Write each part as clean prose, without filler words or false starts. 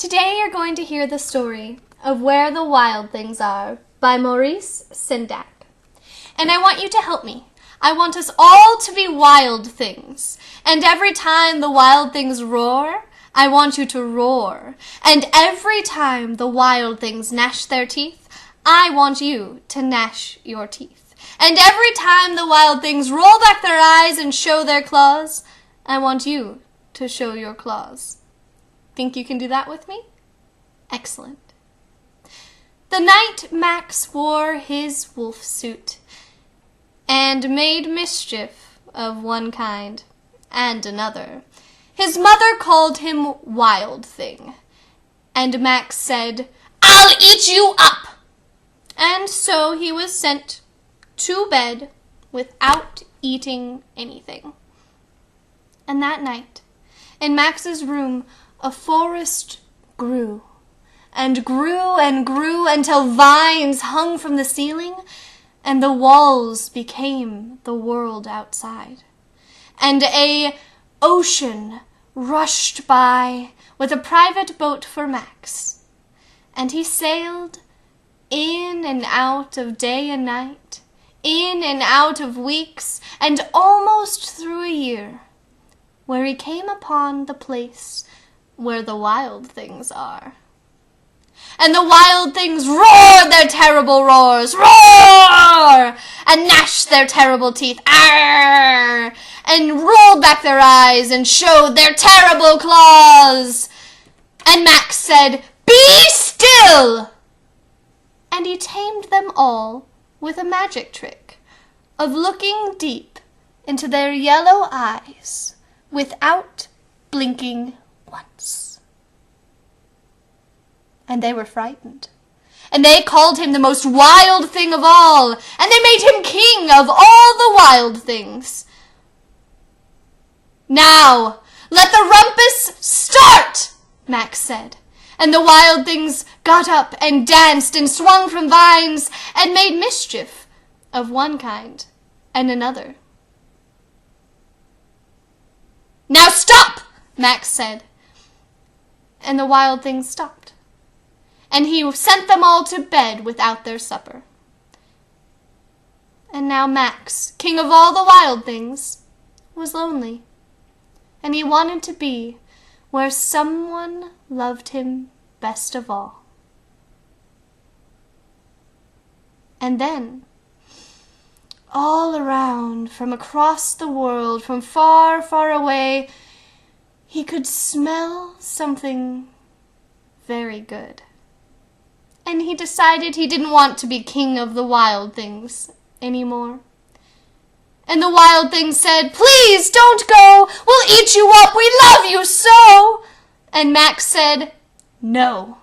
Today you're going to hear the story of Where the Wild Things Are by Maurice, Sendak. And I want you to help me. I want us all to be wild things. And every time the wild things roar, I want you to roar. And every time the wild things gnash their teeth, I want you to gnash your teeth. And every time the wild things roll back their eyes and show their claws, I want you to show your claws. Think you can do that with me? Excellent. The night Max wore his wolf suit and made mischief of one kind and another, his mother called him Wild Thing, and Max said, "I'll eat you up!" And so he was sent to bed without eating anything. And that night, in Max's room, a forest grew and grew and grew until vines hung from the ceiling and the walls became the world outside. And a ocean rushed by with a private boat for Max. And he sailed in and out of day and night, in and out of weeks, and almost through a year, where he came upon the place where the wild things are. And the wild things roared their terrible roars, roar, and gnashed their terrible teeth, arr, and rolled back their eyes and showed their terrible claws. And Max said, "Be still!" And he tamed them all with a magic trick of looking deep into their yellow eyes without blinking once. And they were frightened. And they called him the most wild thing of all. And they made him king of all the wild things. "Now, let the rumpus start," Max said. And the wild things got up and danced and swung from vines and made mischief of one kind and another. "Now stop," Max said. And the wild things stopped. And he sent them all to bed without their supper. And now Max, king of all the wild things, was lonely. And he wanted to be where someone loved him best of all. And then, all around, from across the world, from far, far away, he could smell something very good. And he decided he didn't want to be king of the wild things anymore. And the wild things said, "Please don't go. We'll eat you up. We love you so." And Max said, "No."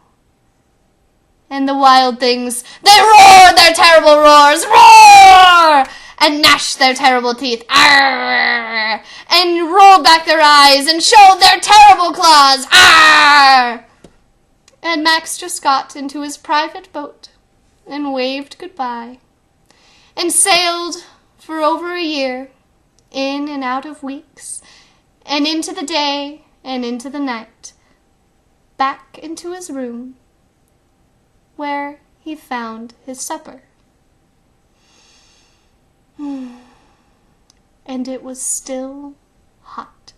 And the wild things, they roared their terrible roars, roar, and gnashed their terrible teeth, arr, and rolled back their eyes and showed their terrible claws, arr. And Max just got into his private boat and waved goodbye and sailed for over a year, in and out of weeks, and into the day and into the night, back into his room, where he found his supper. And it was still hot.